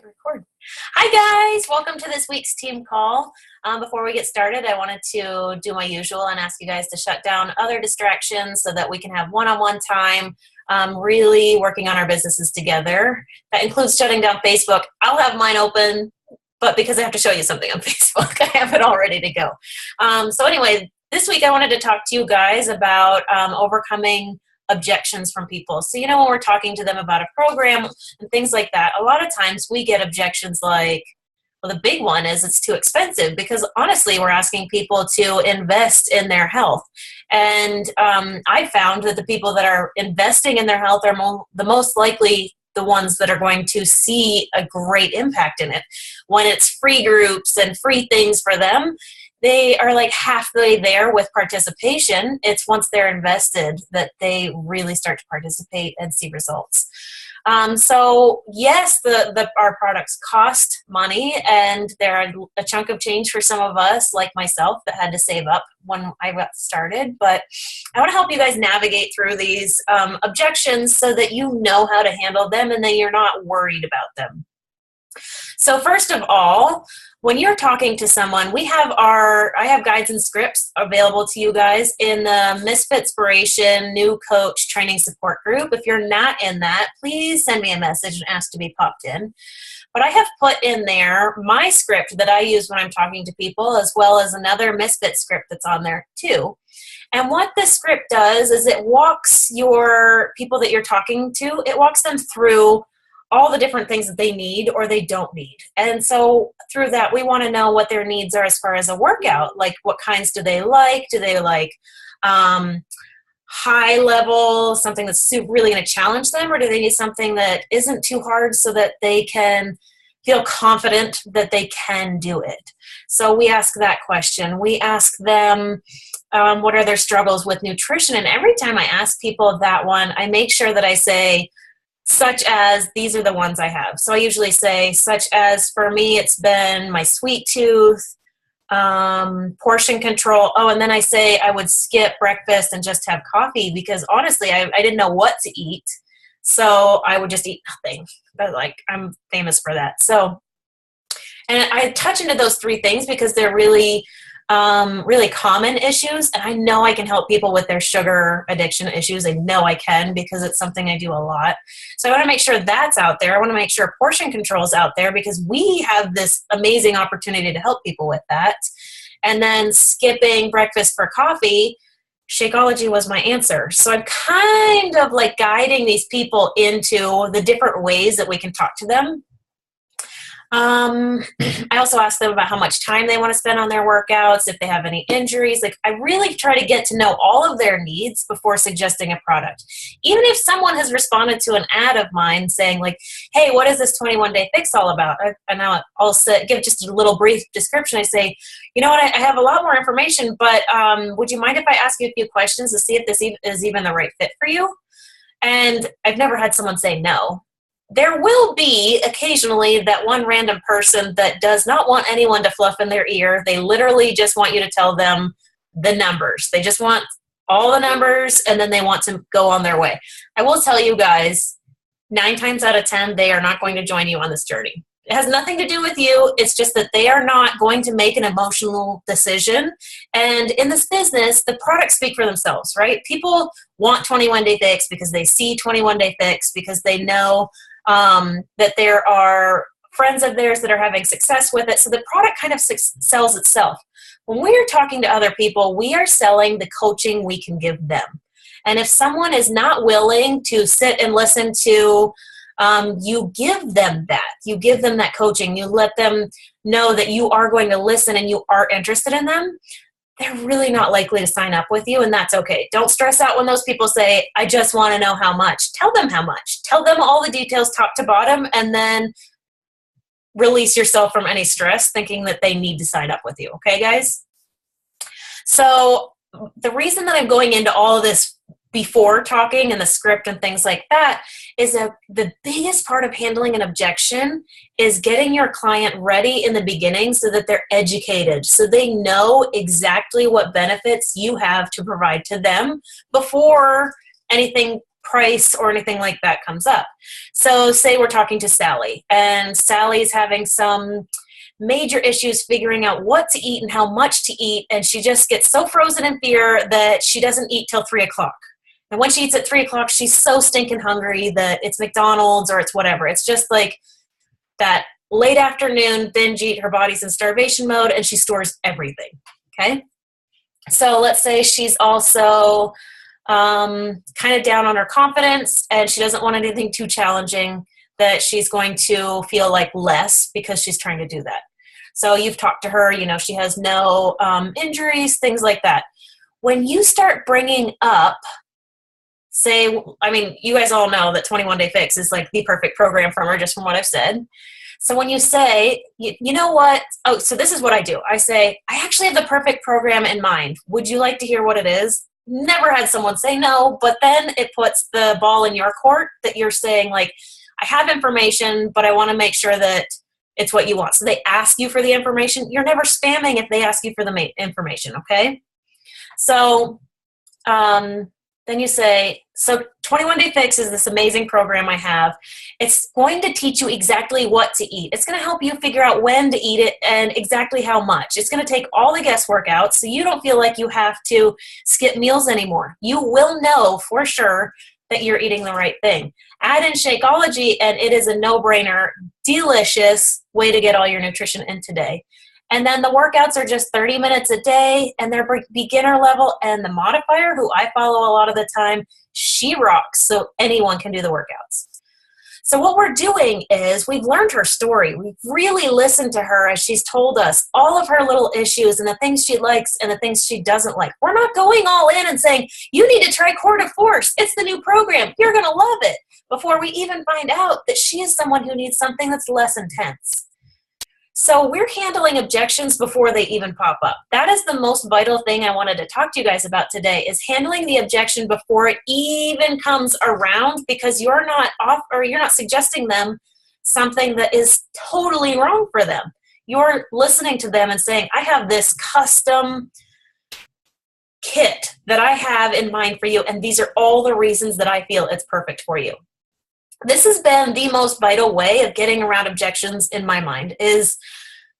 Record. Hi guys, welcome to this week's team call. Before we get started, I wanted to do my usual and ask you guys to shut down other distractions so that we can have one-on-one time, really working on our businesses together. That includes shutting down Facebook. I'll have mine open, but because I have to show you something on Facebook, I have it all ready to go. So anyway, this week I wanted to talk to you guys about overcoming objections from people. So, when we're talking to them about a program and things like that, a lot of times we get objections like, well, the big one is it's too expensive, because honestly, we're asking people to invest in their health. And I found that the people that are investing in their health are the most likely the ones that are going to see a great impact in it. When it's free groups and free things for them, they are like halfway there with participation. It's once they're invested that they really start to participate and see results. So yes, our products cost money, and they're a chunk of change for some of us, like myself, that had to save up when I got started. But I want to help you guys navigate through these objections so that you know how to handle them and then you're not worried about them. So first of all, when you're talking to someone, I have guides and scripts available to you guys in the misFITspiration new coach training support group. If you're not in that, please send me a message and ask to be popped in. But I have put in there my script that I use when I'm talking to people, as well as another misFIT script that's on there too. And what this script does is it walks your people that you're talking to, it walks them through all the different things that they need or they don't need. And so through that, we want to know what their needs are as far as a workout. Like, what kinds do they like? Do they like high level, something that's really going to challenge them? Or do they need something that isn't too hard so that they can feel confident that they can do it? So we ask that question. We ask them, what are their struggles with nutrition? And every time I ask people that one, I make sure that I say, such as, these are the ones I have. So I usually say, such as, for me, it's been my sweet tooth, portion control. Oh, and then I say I would skip breakfast and just have coffee, because honestly, I didn't know what to eat. So I would just eat nothing. But I'm famous for that. So, and I touch into those three things because they're really common issues, and I know I can help people with their sugar addiction issues. I know I can, because it's something I do a lot. So I want to make sure that's out there. I want to make sure portion control is out there, because we have this amazing opportunity to help people with that. And then skipping breakfast for coffee, Shakeology was my answer. So I'm kind of guiding these people into the different ways that we can talk to them. I also ask them about how much time they want to spend on their workouts, if they have any injuries. I really try to get to know all of their needs before suggesting a product. Even if someone has responded to an ad of mine saying hey, what is this 21-day fix all about? And I'll give just a little brief description. I say, you know what, I have a lot more information, but would you mind if I ask you a few questions to see if this is even the right fit for you? And I've never had someone say no. There will be occasionally that one random person that does not want anyone to fluff in their ear. They literally just want you to tell them the numbers. They just want all the numbers, and then they want to go on their way. I will tell you guys, 9 times out of 10, they are not going to join you on this journey. It has nothing to do with you. It's just that they are not going to make an emotional decision. And in this business, the products speak for themselves, right? People want 21-day fix because they see 21-day fix, because they know that there are friends of theirs that are having success with it. So the product kind of sells itself. When we are talking to other people, we are selling the coaching we can give them. And if someone is not willing to sit and listen to, you give them that. You give them that coaching. You let them know that you are going to listen and you are interested in them. They're really not likely to sign up with you, and that's okay. Don't stress out when those people say, I just want to know how much. Tell them how much. Tell them all the details top to bottom, and then release yourself from any stress thinking that they need to sign up with you. Okay, guys? So the reason that I'm going into all of this before talking and the script and things like that is that the biggest part of handling an objection is getting your client ready in the beginning so that they're educated, so they know exactly what benefits you have to provide to them before anything price or anything like that comes up. So say we're talking to Sally, and Sally's having some major issues figuring out what to eat and how much to eat, and she just gets so frozen in fear that she doesn't eat till 3 o'clock. And when she eats at 3 o'clock, she's so stinking hungry that it's McDonald's or it's whatever. It's just like that late afternoon binge eat. Her body's in starvation mode, and she stores everything, okay? So let's say she's also kind of down on her confidence, and she doesn't want anything too challenging that she's going to feel like less because she's trying to do that. So you've talked to her, you know, she has no injuries, things like that. When you start bringing up, say, I mean, you guys all know that 21 Day Fix is like the perfect program from her, just from what I've said. So when you say, you know what, oh, so this is what I do. I say, I actually have the perfect program in mind. Would you like to hear what it is? Never had someone say no, but then it puts the ball in your court that you're saying, like, I have information, but I want to make sure that it's what you want. So they ask you for the information. You're never spamming if they ask you for the information, okay? So then you say, so 21 Day Fix is this amazing program I have. It's going to teach you exactly what to eat. It's going to help you figure out when to eat it and exactly how much. It's going to take all the guesswork out so you don't feel like you have to skip meals anymore. You will know for sure that you're eating the right thing. Add in Shakeology, and it is a no-brainer, delicious way to get all your nutrition in today. And then the workouts are just 30 minutes a day, and they're beginner level. And the modifier, who I follow a lot of the time, she rocks, so anyone can do the workouts. So what we're doing is we've learned her story. We've really listened to her as she's told us all of her little issues and the things she likes and the things she doesn't like. We're not going all in and saying, you need to try Core de Force. It's the new program. You're going to love it, before we even find out that she is someone who needs something that's less intense. So we're handling objections before they even pop up. That is the most vital thing I wanted to talk to you guys about today, is handling the objection before it even comes around, because you're not suggesting them something that is totally wrong for them. You're listening to them and saying, I have this custom kit that I have in mind for you, and these are all the reasons that I feel it's perfect for you. This has been the most vital way of getting around objections in my mind, is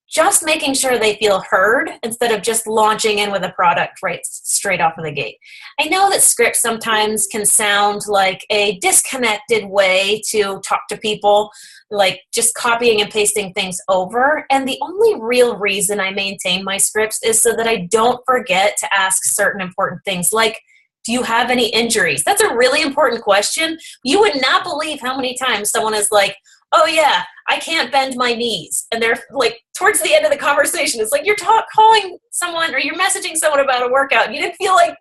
just making sure they feel heard instead of just launching in with a product right straight off of the gate. I know that scripts sometimes can sound like a disconnected way to talk to people, like just copying and pasting things over. And the only real reason I maintain my scripts is so that I don't forget to ask certain important things, like, do you have any injuries? That's a really important question. You would not believe how many times someone is like, oh yeah, I can't bend my knees. And they're like, towards the end of the conversation, it's like you're calling someone or you're messaging someone about a workout. You didn't feel like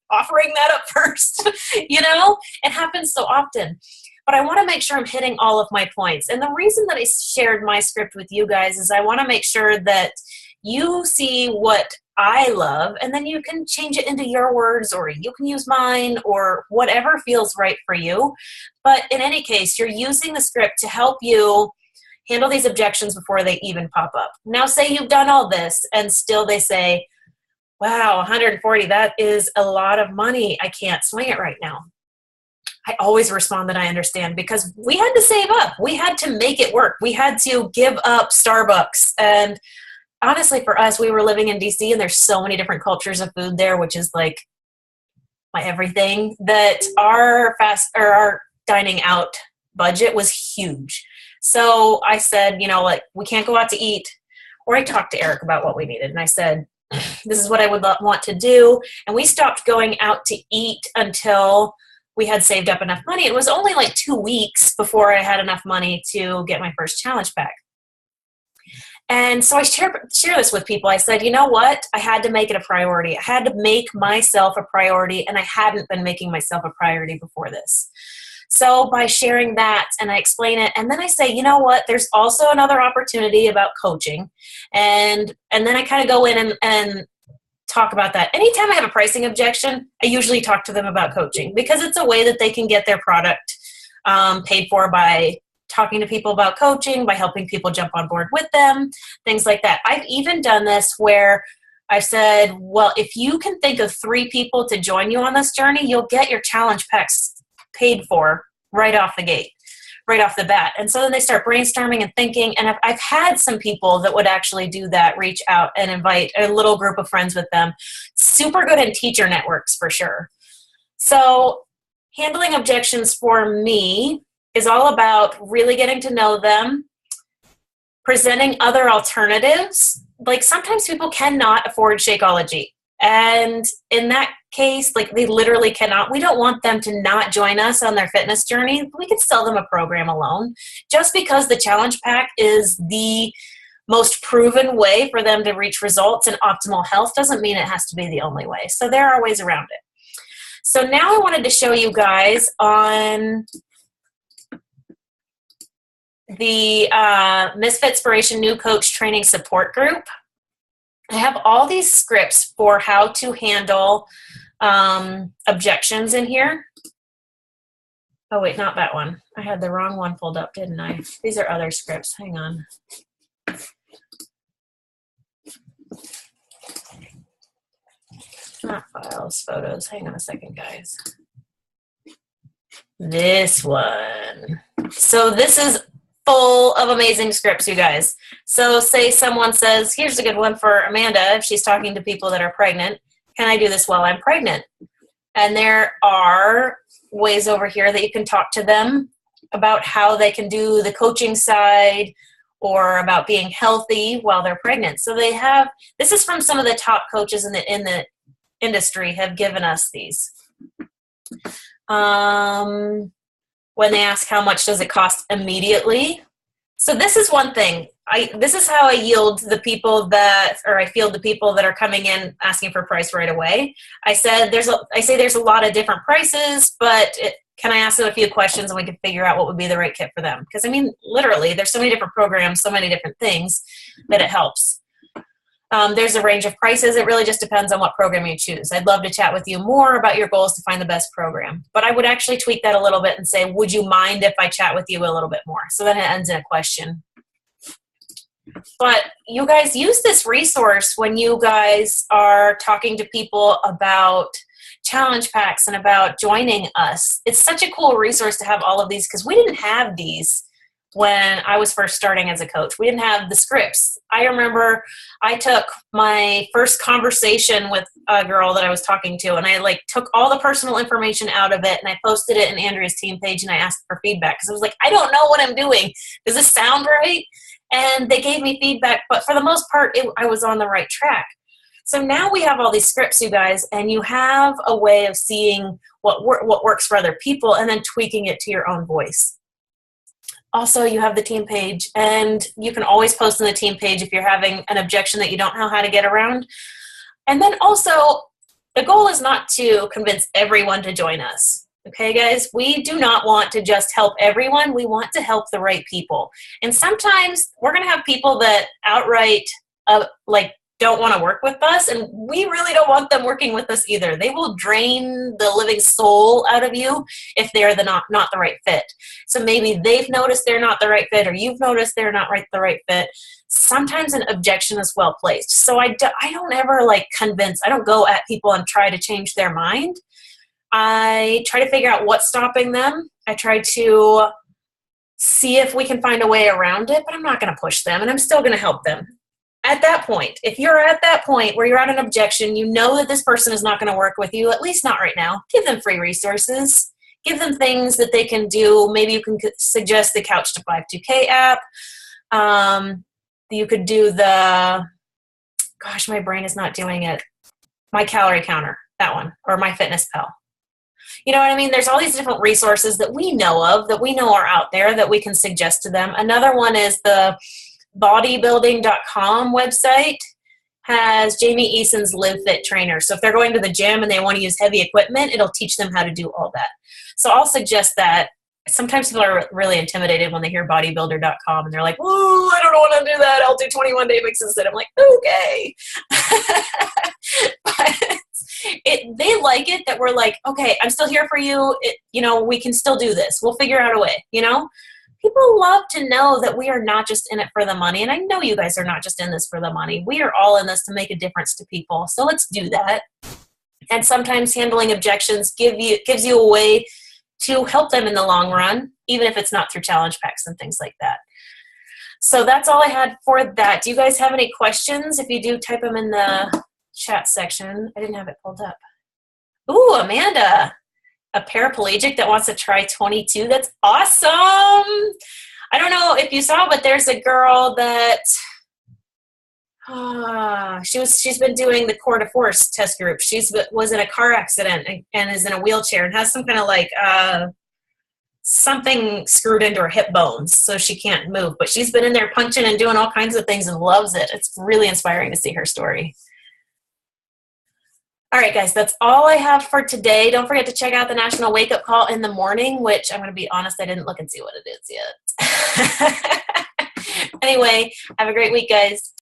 offering that up first. You know, it happens so often. But I want to make sure I'm hitting all of my points. And the reason that I shared my script with you guys is I want to make sure that you see what I love, and then you can change it into your words, or you can use mine, or whatever feels right for you. But in any case, you're using the script to help you handle these objections before they even pop up. Now, say you've done all this and still they say, wow, 140, that is a lot of money. I can't swing it right now. I always respond that I understand, because we had to save up. We had to make it work. We had to give up Starbucks. And honestly, for us, we were living in DC, and there's so many different cultures of food there, which is like my everything, that our dining out budget was huge. So I said, you know, like, we can't go out to eat. Or I talked to Eric about what we needed, and I said, this is what I would want to do. And we stopped going out to eat until we had saved up enough money. It was only like 2 weeks before I had enough money to get my first challenge pack. And so I share this with people. I said, you know what? I had to make it a priority. I had to make myself a priority, and I hadn't been making myself a priority before this. So by sharing that, and I explain it, and then I say, you know what? There's also another opportunity about coaching. And then I kind of go in and talk about that. Anytime I have a pricing objection, I usually talk to them about coaching, because it's a way that they can get their product paid for by talking to people about coaching, by helping people jump on board with them, things like that. I've even done this where I've said, well, if you can think of 3 people to join you on this journey, you'll get your challenge packs paid for right off the gate, right off the bat. And so then they start brainstorming and thinking, and I've had some people that would actually do that, reach out and invite a little group of friends with them. Super good in teacher networks for sure. So handling objections for me is all about really getting to know them, presenting other alternatives. Like sometimes people cannot afford Shakeology. And in that case, like they literally cannot. We don't want them to not join us on their fitness journey. We can sell them a program alone. Just because the challenge pack is the most proven way for them to reach results and optimal health doesn't mean it has to be the only way. So there are ways around it. So now I wanted to show you guys on the misFITspiration New Coach Training Support Group. I have all these scripts for how to handle objections in here. Oh, wait, not that one. I had the wrong one pulled up, didn't I? These are other scripts. Hang on. Not files, photos. Hang on a second, guys. This one. So this is full of amazing scripts, you guys. So say someone says, here's a good one for Amanda if she's talking to people that are pregnant. Can I do this while I'm pregnant? And there are ways over here that you can talk to them about how they can do the coaching side or about being healthy while they're pregnant. So they have, this is from some of the top coaches in the industry have given us these. When they ask how much does it cost immediately. So this is one thing. This is how I yield the people that, or I field the people that are coming in asking for price right away. I say there's a lot of different prices, but can I ask them a few questions and we can figure out what would be the right kit for them? Because I mean, literally, there's so many different programs, so many different things that it helps. There's a range of prices. It really just depends on what program you choose. I'd love to chat with you more about your goals to find the best program. But I would actually tweak that a little bit and say, would you mind if I chat with you a little bit more? So then it ends in a question. But you guys use this resource when you guys are talking to people about challenge packs and about joining us. It's such a cool resource to have all of these because we didn't have these when I was first starting as a coach. We didn't have the scripts. I remember I took my first conversation with a girl that I was talking to, and I took all the personal information out of it and I posted it in Andrea's team page and I asked for feedback because I was like, I don't know what I'm doing. Does this sound right? And they gave me feedback, but for the most part, I was on the right track. So now we have all these scripts, you guys, and you have a way of seeing what works for other people and then tweaking it to your own voice. Also, you have the team page, and you can always post on the team page if you're having an objection that you don't know how to get around. And then also, the goal is not to convince everyone to join us. Okay, guys? We do not want to just help everyone. We want to help the right people. And sometimes we're going to have people that outright don't want to work with us, and we really don't want them working with us either. They will drain the living soul out of you if they're not the right fit. So maybe they've noticed they're not the right fit, or you've noticed they're not the right fit. Sometimes an objection is well placed. So I don't ever convince. I don't go at people and try to change their mind. I try to figure out what's stopping them. I try to see if we can find a way around it, but I'm not going to push them, and I'm still going to help them. At that point, if you're at that point where you're at an objection, you know that this person is not going to work with you, at least not right now, give them free resources. Give them things that they can do. Maybe you can suggest the Couch to 52K app. You could do my brain is not doing it. My Calorie Counter, that one, or MyFitnessPal. You know what I mean? There's all these different resources that we know of, that we know are out there, that we can suggest to them. Another one is the bodybuilding.com website has Jamie Eason's Live Fit Trainer. So if they're going to the gym and they want to use heavy equipment, it'll teach them how to do all that. So I'll suggest that. Sometimes people are really intimidated when they hear bodybuilder.com and they're like, "Ooh, I don't want to do that. I'll do 21-day mixes." And I'm like, okay. But they like it that we're like, okay, I'm still here for you. We can still do this. We'll figure out a way, People love to know that we are not just in it for the money. And I know you guys are not just in this for the money. We are all in this to make a difference to people. So let's do that. And sometimes handling objections gives you a way to help them in the long run, even if it's not through challenge packs and things like that. So that's all I had for that. Do you guys have any questions? If you do, type them in the chat section. I didn't have it pulled up. Ooh, Amanda, a paraplegic that wants to try 22. That's awesome. I don't know if you saw, but there's a girl that she's been doing the Core to Force test group. Was in a car accident and is in a wheelchair and has some kind of like something screwed into her hip bones, so she can't move. But she's been in there punching and doing all kinds of things and loves it. It's really inspiring to see her story. All right, guys, that's all I have for today. Don't forget to check out the National Wake Up Call in the morning, which I'm going to be honest, I didn't look and see what it is yet. Anyway, have a great week, guys.